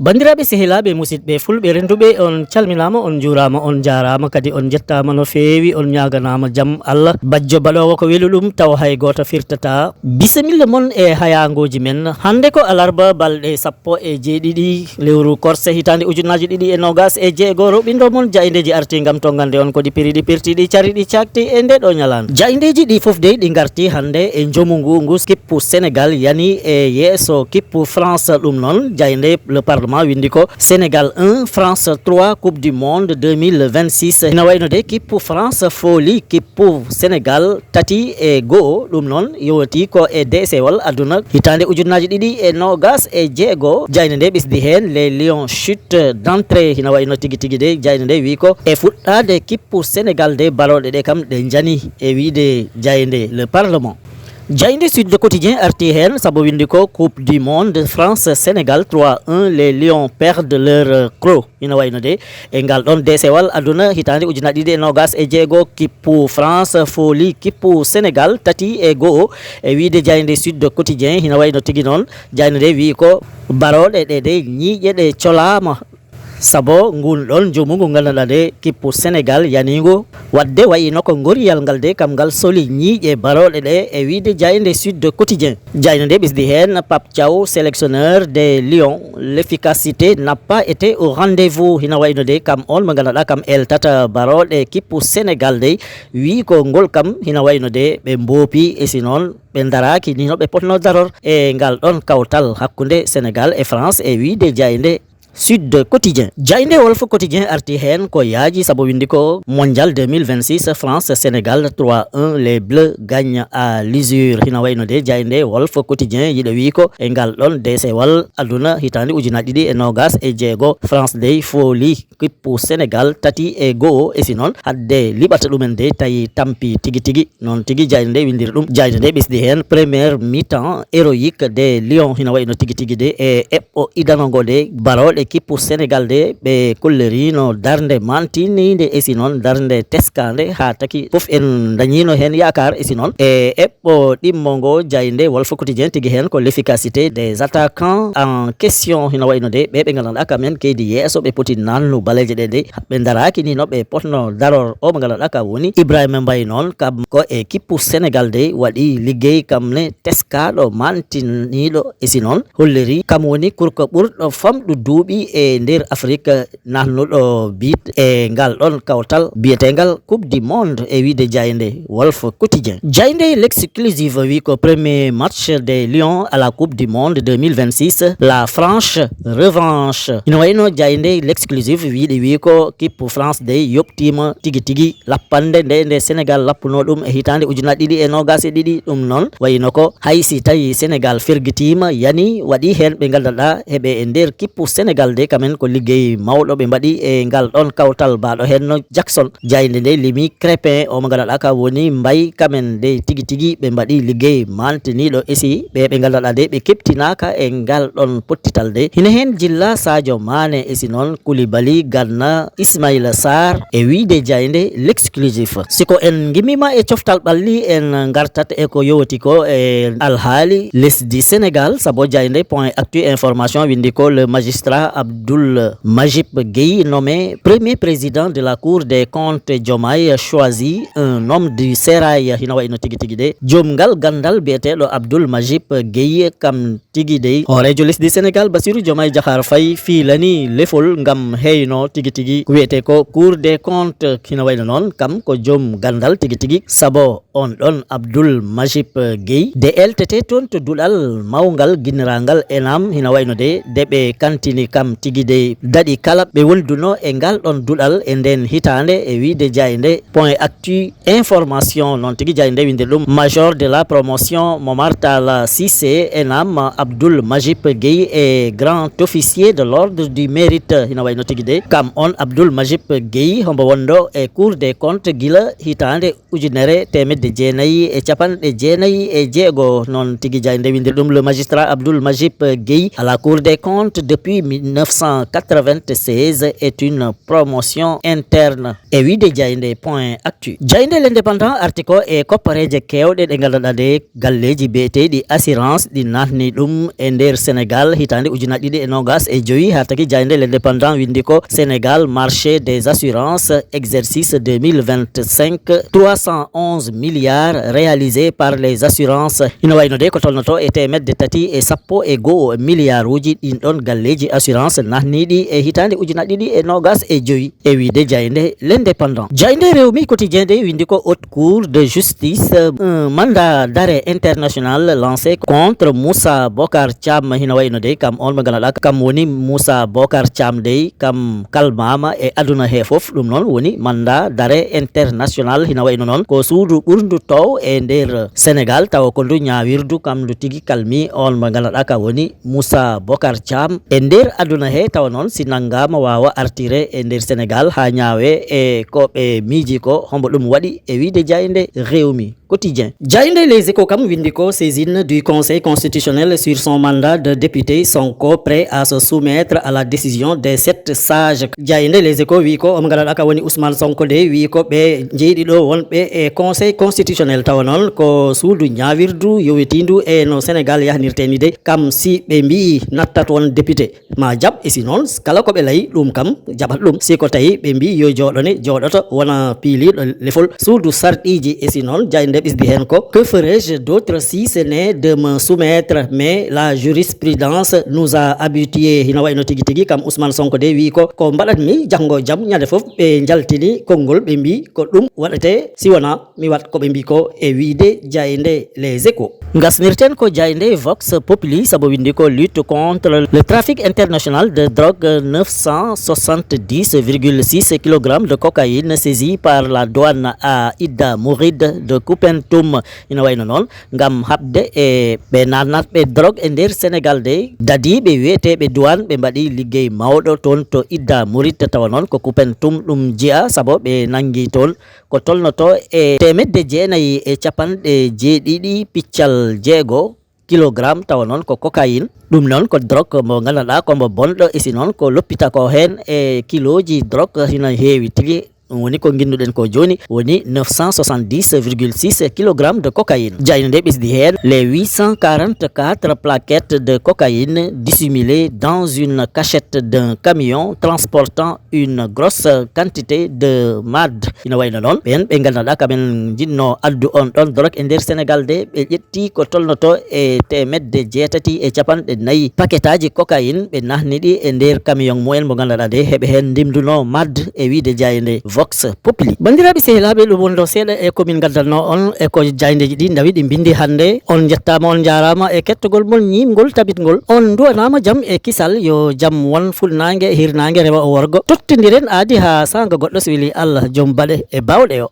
Bandiraɓe sehilaɓe musidɓe fulɓe renduɓe on calminama on jurama on jarama kadi on jettama no fewi on ñaganama jaam Allah bajjo baɗowo ko weeli ɗum taw hay goto firtata bisimilla moon e hayangoji men hande ko alarba balɗe 17 lewru korse hitande ujunnaji 2020 rewɓindo moon jaydeji arti gam to gande on kodi piriɗi pirtiɗi cariɗi cakti e nde ɗo ñalande jaydeji ɗi foof de ɗi garti hande e jomugu ngu kippu Sénégal yani e yeeso kippu France ɗum noon jayde le parlement windi ko Sénégal 1 France 3 Coupe du Monde 2026 ina wayno de kippu France fooli kippu Sénégal tati e go'o ɗum noon yowati ko e desewal aduna hitande ujunnaji 2020 jayde nde ɓesdi hen les Lions chute d'entrée ina wayno tigui tigui de jayde nde wi ko e fuɗɗade kippu Sénégal de baroɗe ɗe kam ɗe jani e wiide jayde le parlement jayde Sud Quotidien arti hen sabo windi ko Coupe du Monde France Sénégal 3-1 les Lions perdent leur croc ina wayno de e ngal ɗon desewal aduna hitande ujunnaji 2020 kippu France fooli kippu Sénégal tati e go'o e wiide jayde Sud Quotidien ina wayno tigui noon jayde nde wi ko baroɗe ɗe de ñiiƴe ɗe colama sabo ngun ɗon jomugu ganduɗa de kippu Sénégal yanigo wadde wayino ko goriyal ngal de kam ngal soli ñiiƴe baroɗe ɗe e wiide jayde Sud Quotidien jayde nde ɓesdi hen Pape Thiaw sélectionneur des Lions l'efficacité n'a pas été au rendez-vous hina wayno de kam on mo ganduɗa kam eltata baroɗe kippu Sénégal de wi ko ngol kam hina wayno de ɓe mboopi e si noon ɓe daraki ni no ɓe potno daror e ngal ɗon kawtal hakkude Sénégal e France e wiide jayde Sud Quotidien jayde Wolf Quotidien arti hen ko yaaji sabo windi ko mondial 2026 France Sénégal 3-1 les bleus gagnent à l'usure hina wayno de jayde Wolf Quotidien yiɗo wi ko e ngal ɗon desewal aduna hitande ujunnaji 2020 France de fooli kippu Sénégal tati e go'o e si noon hadde liɓata ɗumen de tawi tampi tigui tigui noon tigui jayde nde windiri ɗum jayde nde ɓesdi hen première mi-temps héroïque des Lions hina wayno tigui tigui de e eɓɓo idanogo de baroɗe kippu Sénégal de ɓe kollerino darde mantinide e si noon darde teskade ha taki foof en dañino hen yakar e si noon e eɓɓo ɗimmogo jayde Wolf Quotidien tigui hen ko l'efficacité des attaquants en question hina wayno de ɓe ganduɗa kamen keydi yeeso ɓe poti nannu baleje ɗe de ɓe daraki ni no ɓe potno daror o mo ganduɗa ka woni Ibrahima Mbaye noon kam ko e kippu Sénégal de waɗi liggey kamne teskaɗo mantiniɗo e si noon holleri kam woni kurko ɓurɗo famɗu duuɓi e nder Afrique nannuɗo bit e ngal ɗon kawtal biyetegal Coupe du Monde e wiide jayde Wolf Quotidien jayde l'exclusive wi ko premier match des Lions à la Coupe du Monde 2026 la franche revanche ina wayno jayde l'exclusive wiɗi wi ko kippu France de yoptima tigui tigui lappande nde Sénégal lappuno ɗum e hitande ujunnaji 2020 ɗum noon wayno ko haysi tawi Sénégal fergitima yani waɗi hen ɓe ganduɗa heɓe e nder kippu Sénégal de kamen ko liggey mawɗo ɓe mbaɗi e ngal ɗon kawtal baɗo henno Jackson jayde nde limi Crépin o mo ganduɗa ka woni Mbaye kamen de tigui tigui ɓe mbaɗi liggey mantiniɗo esi ɓe ganduɗa de ɓe keptinaka e ngal ɗon pottital de hina hen jilla Sadio Mané esi noon Koulibaly Gana Ismaïla Sarr e wiide jayde l'exclusif siko en gimima e coftal ɓalli en gartat e ko yowti ko e alhaali lesdi Sénégal sabo jayde point actu information windi ko le magistrat Abdoul Majib Gueye nommé premier président de la Cour des comptes Diomaye choisi un homme du sérail hina wayno tigui tigui de jomgal gandal biyeteɗo Abdoul Majib Gueye kam tigui de horejo lesdi Sénégal Bassirou Diomaye Diakhar Faye fiilani lefol ngam heyno tigui tigui ko wiyete ko Cour des comptes hina wayno noon kam ko joom gandal tigui tigui sabo on ɗon Abdoul Majib Gueye de eltete toon to duɗal mawgal guinnirangal enam hina wayno de ɓe kantini kam tigui de daɗi kala ɓe wolduno e ngal ɗon duɗal e nden hitande e wiide jayde point actu information noon tigui jayde winde ɗum major de la promotion Momar Talla Cissé enam Abdoul Majib Gueye est grand officier de l'ordre du mérite hina wayno tigide kam on Abdoul Majib Gueye hombo wondo e cour des comptes gila hitande ujunere temedde jeenayi e capanɗe jeenayi e jeego non tigi jaynde windir ɗum le magistrat Abdoul Majib Gueye à la cour des comptes depuis 1996 est une promotion interne e wiide jaynde point actu jaynde l'indépendant article e koppareje kewɗe ɗe ganduɗa de galleji beeteɗi assurance ɗi natni ɗum e nder Sénégal hitande ujunaje ɗiɗi e nogas e joyi ha tagi jaynde l'indépendant windi ko Sénégal marché des assurances exercice 2025 311 milliards réalisés par les assurances ina wayno de ko tolnoto e temedde tati e sappo e goho milliard uji ɗin ɗon galleji assurance natniɗi e hitande ujunaje ɗiɗi e nogas e joyi e wiide jaynde l'indépendant jaynde rewmi quotidien de windi ko haute cour de justice mandat d'arrêt international lancé contre Moussa Bocar Thiam hina wayno de kam on mo ganduɗa kam woni Moussa Bocar Thiam de kam kalmama e aduna he foof ɗum noon woni mandat d'arrêt international hina wayno noon ko suudu ɓurdu tow e nder Sénégal tawa ko ndu ñawirdu kam ndu tigui kalmi on mo ganduɗa ka woni Moussa Bocar Thiam e nder aduna he tawa noon si naggama wawa artire e nder Sénégal ha ñaawe e ko ɓe miiji ko hombo ɗum waɗi e wiide jaynde rewmi quotidien jaynde les échos kam windi ko saisine du conseil constitutionnel sur son mandat de député Sonko prêt à se soumettre à la décision des 7 sages jaynde les échos wi ko omo ganduɗa ka woni Ousmane Sonko de wi ko ɓe jeyɗi ɗo wonɓe e conseil constitutionnel tawa noon ko suudu ñawirdu yowetindu e no Sénégal yahnirteni de kam si ɓe mbi nattat won député ma jaab e si noon kala ko ɓe layi ɗum kam jaɓat ɗum si ko tawi ɓe mbi yo joɗone joɗoto wona piiliɗo lefol suudu sarɗiji e si noon jaynde ɓisdi hen ko que ferais-je d'autre si ce n'est de me soumettre mais la jurisprudence nous a habitués hina wayno tigui tigui kam Ousmane Sonko de wi ko mbaɗatmi janggo jaam ñande foof ɓe jaltini konngol ɓe mbi ko ɗum waɗete si wona mi wat koɓe mbi ko e wiide jaynde les échos gasnirten ko jaynde Vox Populi sabo windi ko lutte contre le trafic international de drogue 970,6 kg de cocaïne saisi par la douane à Idda Mouride de Koupentoum ina wayno noon ngam habde e ɓe nanatɓe drogue e nder Sénégal de dadi ɓe wiyeteɓe douane ɓe mbaɗi liggey mawɗo toon to Idda Mouride tawa noon ko Koupentoum ɗum jiya sabo ɓe nangi toon ko tolnoto e temedde jeenayi e capanɗe jeeɗiɗi piccal jeego kilogramme tawa noon ko cocaïne ɗum noon ko drogue mo ganduɗa kombo bonɗo isi noon ko loppita ko hen e kiloji drogue hina heewi tigui woni ko ginnuɗen ko joni woni 970,6 kg de cocaïne jayno nde ɓesdi hen les 844 plaquettes de cocaïne dissimulées dans une cachette d'un camion transportant une grosse quantité de mad ina wayno noon ɓen ɓe ganduɗa kamen jinno addu on ɗon drogue e nder Sénégal de ɓe ƴetti ko tolnoto e temedde jeetati e capanɗe nayyi paquetaji cocaïne ɓe nahniɗi e nder camion mumen mo ganduɗa de heɓe hen ndimduno mad e wiide jayde Vox Populi bandiraɓe sehilaɓe ɗum wonɗo seeɗa e komin gaddanno on e ko jayndeji ɗi dawi ɗi bindi hande on jettama on jarama e kettogol mon ñimgol tabitgol on duwanama jaam e kisal yo jaam won fulnangue hirnangue rewa o worgo tottodiren aadi ha sanga goɗɗo so weeli Allah joom baɗe e bawɗe o